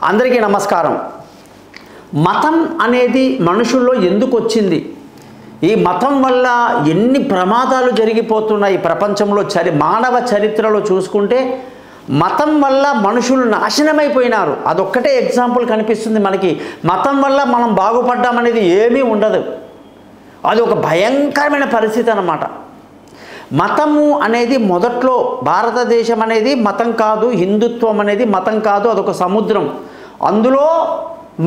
అందరికీ నమస్కారం. మతం అనేది మనుషుల్లో ఎందుకు వచ్చింది? ఈ మతం వల్ల ఎన్ని ప్రమాదాలు జరిగిపోతున్నాయి ప్రపంచంలో. మానవ చరిత్రలో చూసుకుంటే మతం వల్ల మనుషులు నాశనమైపోయినారు. అదొక్కటే ఎగ్జాంపుల్ కనిపిస్తుంది మనకి. మతం వల్ల మనం బాగుపడ్డామనేది ఏమీ ఉండదు. అది ఒక భయంకరమైన పరిస్థితి అన్నమాట. మతము అనేది మొదట్లో భారతదేశం అనేది మతం కాదు, హిందుత్వం అనేది మతం కాదు, అదొక సముద్రం. అందులో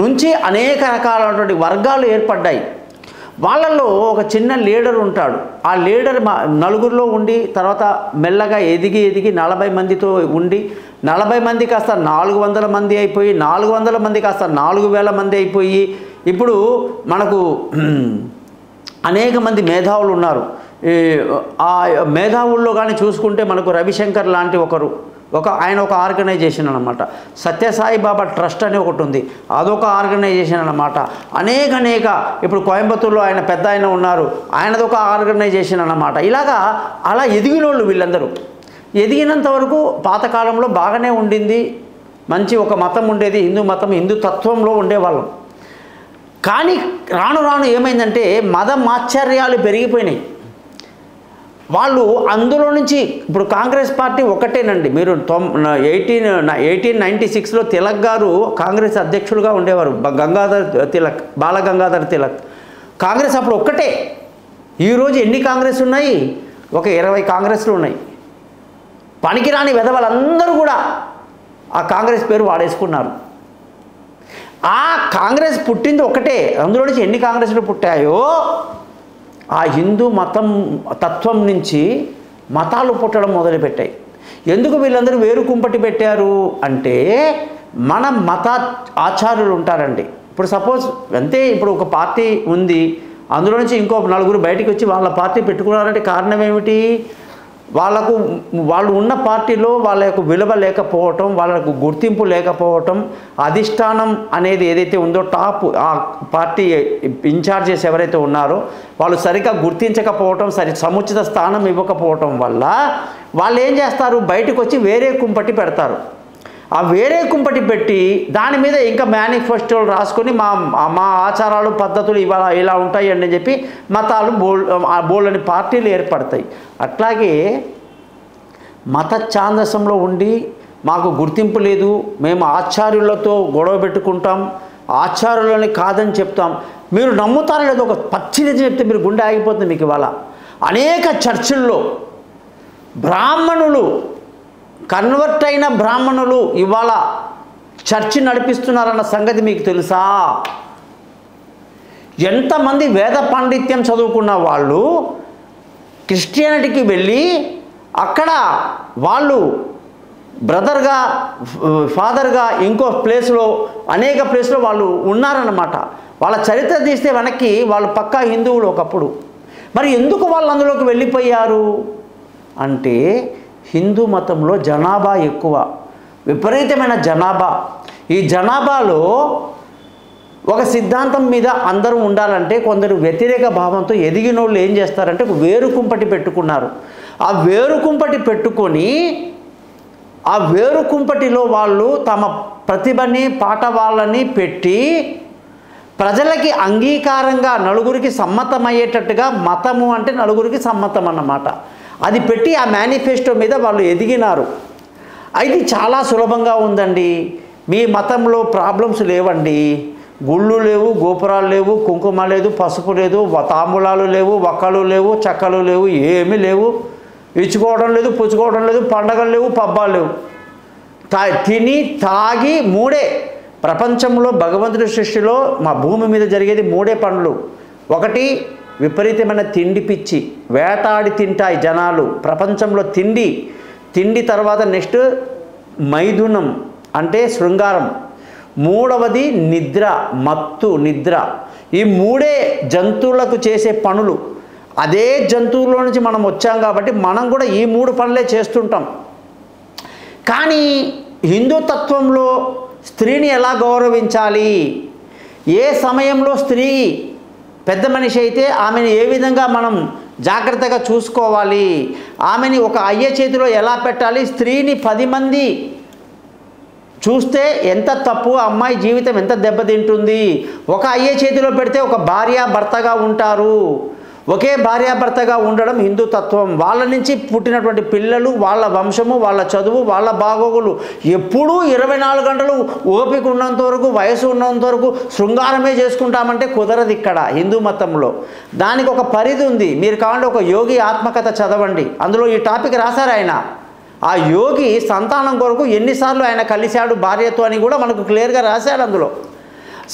నుంచి అనేక రకాలైనటువంటి వర్గాలు ఏర్పడ్డాయి. వాళ్ళల్లో ఒక చిన్న లీడర్ ఉంటాడు. ఆ లీడర్ నలుగురిలో ఉండి తర్వాత మెల్లగా ఎదిగి 40 మందితో ఉండి 40 మంది కాస్త 400 మంది అయిపోయి 400 మంది కాస్త 4000 మంది అయిపోయి ఇప్పుడు మనకు అనేక మంది మేధావులు ఉన్నారు. ఆ మేధావుల్లో కానీ చూసుకుంటే మనకు రవిశంకర్ లాంటి ఆయన ఒక ఆర్గనైజేషన్ అన్నమాట. సత్యసాయిబాబా ట్రస్ట్ అని ఒకటి ఉంది, అదొక ఆర్గనైజేషన్ అన్నమాట. అనేక ఇప్పుడు కోయంబత్తూరులో ఆయన పెద్ద ఆయన ఉన్నారు, ఆయనదొక ఆర్గనైజేషన్ అన్నమాట. అలా ఎదిగినోళ్ళు వీళ్ళందరూ. ఎదిగినంత వరకు పాతకాలంలో బాగానే ఉండింది, మంచి ఒక మతం ఉండేది, హిందూ మతం, హిందూ తత్వంలో ఉండేవాళ్ళం. కానీ రాను రాను ఏమైందంటే మతమాశ్చర్యాలు పెరిగిపోయినాయి. వాళ్ళు అందులో నుంచి ఇప్పుడు కాంగ్రెస్ పార్టీ ఒకటేనండి. మీరు 1896లో తిలక్ గారు కాంగ్రెస్ అధ్యక్షులుగా ఉండేవారు. బాల గంగాధర్ తిలక్. కాంగ్రెస్ అప్పుడు ఒక్కటే. ఈరోజు ఎన్ని కాంగ్రెస్ ఉన్నాయి? ఒక 20 కాంగ్రెస్లు ఉన్నాయి. పనికిరాని వెధవలందరూ కూడా ఆ కాంగ్రెస్ పేరు వాడేసుకున్నారు. ఆ కాంగ్రెస్ పుట్టింది ఒకటే. అందులో నుంచి ఎన్ని కాంగ్రెస్లు పుట్టాయో ఆ హిందూ మతం తత్వం నుంచి మతాలు పుట్టడం మొదలుపెట్టాయి. ఎందుకు వీళ్ళందరూ వేరు కుంపటి పెట్టారు అంటే మన మత ఆచార్యులు ఉంటారండి. ఇప్పుడు సపోజ్ అంతే, ఇప్పుడు ఒక పార్టీ ఉంది, అందులో నుంచి ఇంకో 4 బయటికి వచ్చి వాళ్ళ పార్టీ పెట్టుకున్నారంటే కారణం ఏమిటి? వాళ్ళు ఉన్న పార్టీలో వాళ్ళ యొక్క విలువ లేకపోవటం, వాళ్ళకు గుర్తింపు లేకపోవటం, అధిష్టానం అనేది ఏదైతే ఉందో టాప్ ఆ పార్టీ ఇన్ఛార్జెస్ ఎవరైతే ఉన్నారో వాళ్ళు సరిగ్గా గుర్తించకపోవటం, సముచిత స్థానం ఇవ్వకపోవటం వల్ల వాళ్ళు ఏం చేస్తారు? బయటకు వచ్చి వేరే కుంపటి పెడతారు. ఆ వేరే కుంపటి పెట్టి దాని మీద ఇంకా మేనిఫెస్టోలు రాసుకొని మా ఆచారాలు పద్ధతులు ఇలా ఉంటాయి అని చెప్పి మతాలు బోల్డని పార్టీలు ఏర్పడతాయి. అట్లాగే మత ఛాందసంలో ఉండి మాకు గుర్తింపు లేదు, మేము ఆచార్యులతో గొడవ పెట్టుకుంటాం, ఆచార్యులని కాదని చెప్తాం. మీరు నమ్ముతారో లేదో ఒక పచ్చిని చెప్తే మీరు గుండె ఆగిపోతుంది మీకు. ఇవాళ అనేక చర్చిల్లో బ్రాహ్మణులు, కన్వర్ట్ అయిన బ్రాహ్మణులు ఇవాళ చర్చి నడిపిస్తున్నారన్న సంగతి మీకు తెలుసా? ఎంతమంది వేద పాండిత్యం చదువుకున్న వాళ్ళు క్రిస్టియానిటీకి వెళ్ళి అక్కడ వాళ్ళు బ్రదర్గా, ఫాదర్గా ఇంకో ప్లేస్లో, అనేక ప్లేస్లో వాళ్ళు ఉన్నారన్నమాట. వాళ్ళ చరిత్ర తీస్తే వెనక్కి వాళ్ళు పక్కా హిందువులు ఒకప్పుడు. మరి ఎందుకు వాళ్ళు అందులోకి వెళ్ళిపోయారు అంటే హిందూ మతంలో జనాభా ఎక్కువ, విపరీతమైన జనాభా. ఈ జనాభాలో ఒక సిద్ధాంతం మీద అందరూ ఉండాలంటే కొందరు వ్యతిరేక భావంతో ఎదిగిన వాళ్ళు ఏం చేస్తారంటే వేరు కుంపటి పెట్టుకున్నారు. ఆ వేరు కుంపటి పెట్టుకొని ఆ వేరు కుంపటిలో వాళ్ళు తమ ప్రతిభని, పాఠవాళ్ళని పెట్టి ప్రజలకి అంగీకారంగా నలుగురికి సమ్మతమయ్యేటట్టుగా, మతము అంటే నలుగురికి సమ్మతం అన్నమాట, అది పెట్టి ఆ మేనిఫెస్టో మీద వాళ్ళు ఎదిగినారు. అయితే చాలా సులభంగా ఉందండి. మీ మతంలో ప్రాబ్లమ్స్ లేవండి. గుళ్ళు లేవు, గోపురాలు లేవు, కుంకుమ లేదు, పసుపు లేదు, తాంబూలాలు లేవు, వక్కలు లేవు, చక్కలు లేవు, ఏమీ లేవు, ఇచ్చుకోవడం లేదు, పుచ్చుకోవడం లేదు, పండగలు లేవు, పబ్బాలు లేవు. తిని తాగి మూడే. ప్రపంచంలో భగవంతుడి సృష్టిలో మా భూమి మీద జరిగేది 3 పనులు. ఒకటి విపరీతమైన తిండి పిచ్చి, వేటాడి తింటాయి జనాలు ప్రపంచంలో. తిండి తర్వాత నెక్స్ట్ మైథునం అంటే శృంగారం, మూడవది నిద్ర, మత్తు నిద్ర. ఈ 3 జంతువులకు చేసే పనులు. అదే జంతువులో నుంచి మనం వచ్చాం కాబట్టి మనం కూడా ఈ 3 పనులే చేస్తుంటాం. కానీ హిందూ తత్వంలో స్త్రీని ఎలా గౌరవించాలి, ఏ సమయంలో స్త్రీ పెద్ద మనిషి అయితే ఆమెను ఏ విధంగా మనం జాగ్రత్తగా చూసుకోవాలి, ఆమెని ఒక అయ్య చేతిలో ఎలా పెట్టాలి, స్త్రీని 10 మంది చూస్తే ఎంత తప్పు, అమ్మాయి జీవితం ఎంత దెబ్బతింటుంది. ఒక అయ్యే చేతిలో పెడితే ఒక భార్యాభర్తగా ఉంటారు. ఒకే భార్యాభర్తగా ఉండడం హిందూ తత్వం. వాళ్ళ నుంచి పుట్టినటువంటి పిల్లలు, వాళ్ళ వంశము, వాళ్ళ చదువు, వాళ్ళ బాగోగులు ఎప్పుడూ 24 గంటలు ఓపిక ఉన్నంత వరకు, వయసు ఉన్నంత వరకు శృంగారమే చేసుకుంటామంటే కుదరదు ఇక్కడ హిందూ మతంలో. దానికి ఒక పరిధి ఉంది. మీరు కావాలంటే ఒక యోగి ఆత్మకథ చదవండి, అందులో ఈ టాపిక్ రాశారు ఆయన. ఆ యోగి సంతానం కొరకు ఎన్నిసార్లు ఆయన కలిశాడు భార్యతో అని కూడా మనకు క్లియర్గా రాశాడు అందులో.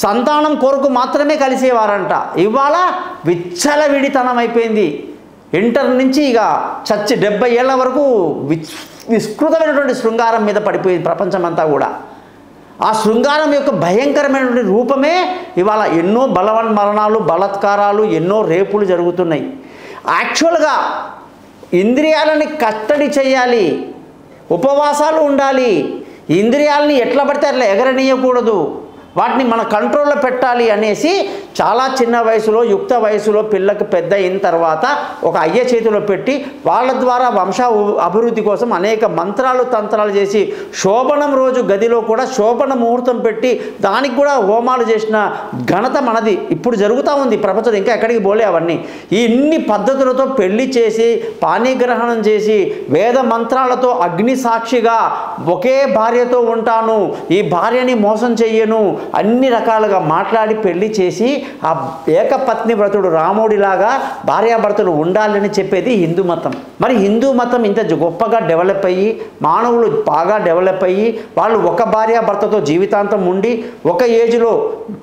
సంతానం కొరకు మాత్రమే కలిసేవారంట. ఇవాళ విచ్చలవిడితనం అయిపోయింది. ఇంటర్ నుంచి ఇక 70 ఏళ్ల వరకు విస్తృతమైనటువంటి శృంగారం మీద పడిపోయింది ప్రపంచమంతా కూడా. ఆ శృంగారం యొక్క భయంకరమైనటువంటి రూపమే ఇవాళ ఎన్నో బలవన్మరణాలు, బలాత్కారాలు, ఎన్నో రేపులు జరుగుతున్నాయి. యాక్చువల్గా ఇంద్రియాలని కట్టడి చేయాలి, ఉపవాసాలు ఉండాలి, ఇంద్రియాలని ఎట్లా పడితే అట్లా ఎగరనీయకూడదు, వాటిని మన కంట్రోల్లో పెట్టాలి అనేసి చాలా చిన్న వయసులో, యుక్త వయసులో పిల్లకి పెద్ద అయిన తర్వాత ఒక అయ్య చేతిలో పెట్టి వాళ్ళ ద్వారా వంశ అభివృద్ధి కోసం అనేక మంత్రాలు తంత్రాలు చేసి శోభనం రోజు గదిలో కూడా శోభన ముహూర్తం పెట్టి దానికి కూడా హోమాలు చేసిన ఘనత మనది. ఇప్పుడు జరుగుతూ ఉంది ప్రపంచంలో, ఇంకా ఎక్కడికి పోలే అవన్నీ. ఈ ఇన్ని పద్ధతులతో పెళ్లి చేసి పాణిగ్రహణం చేసి వేద మంత్రాలతో అగ్ని సాక్షిగా ఒకే భార్యతో ఉంటాను, ఈ భార్యని మోసం చెయ్యను, అన్ని రకాలుగా మాట్లాడి పెళ్లి చేసి ఆ ఏకపత్ని వ్రతుడు రాముడిలాగా భార్యాభర్తలు ఉండాలని చెప్పేది హిందూ మతం. మరి హిందూ మతం ఇంత గొప్పగా డెవలప్ అయ్యి, మానవులు బాగా డెవలప్ అయ్యి, వాళ్ళు ఒక భార్యాభర్తతో జీవితాంతం ఉండి ఒక ఏజ్లో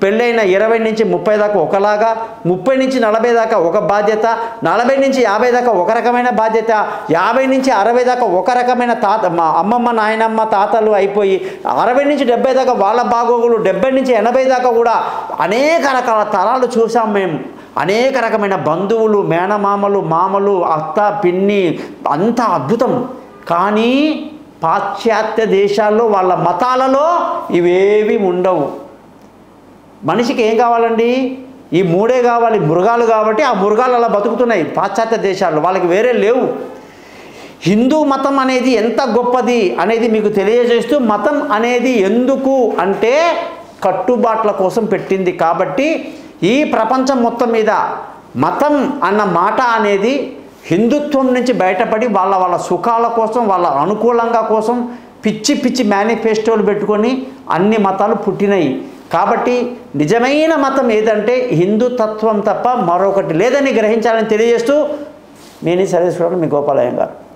పెళ్ళైన 20 నుంచి 30 దాకా ఒకలాగా, 30 నుంచి 40 దాకా ఒక బాధ్యత, 40 నుంచి 50 దాకా ఒక రకమైన బాధ్యత, 50 నుంచి 60 దాకా ఒక రకమైన మా అమ్మమ్మ నాయనమ్మ తాతలు అయిపోయి 60 నుంచి 70 దాకా వాళ్ళ బాగోగులు, 70 నుంచి 80 దాకా కూడా అనేక రకాల తరాలు చూసాం మేము. అనేక రకమైన బంధువులు, మేనమామలు, మామలు, అత్త, పిన్ని, అంత అద్భుతం. కానీ పాశ్చాత్య దేశాల్లో వాళ్ళ మతాలలో ఇవేవి ఉండవు. మనిషికి ఏం కావాలండి? ఈ మూడే కావాలి, మృగాలు. కాబట్టి ఆ మృగాలు అలా బతుకుతున్నాయి పాశ్చాత్య దేశాల్లో, వాళ్ళకి వేరే లేవు. హిందూ మతం అనేది ఎంత గొప్పది అనేది మీకు తెలియజేస్తూ, మతం అనేది ఎందుకు అంటే కట్టుబాట్ల కోసం పెట్టింది. కాబట్టి ఈ ప్రపంచం మొత్తం మీద మతం అన్న మాట అనేది హిందుత్వం నుంచి బయటపడి వాళ్ళ సుఖాల కోసం, వాళ్ళ అనుకూలంగా కోసం పిచ్చి పిచ్చి మేనిఫెస్టోలు పెట్టుకొని అన్ని మతాలు పుట్టినాయి. కాబట్టి నిజమైన మతం ఏదంటే హిందూ తత్వం తప్ప మరొకటి లేదని గ్రహించాలని తెలియజేస్తూ నేను సర్వేశ్వరుడు మీ గోపాలయ్య గారు.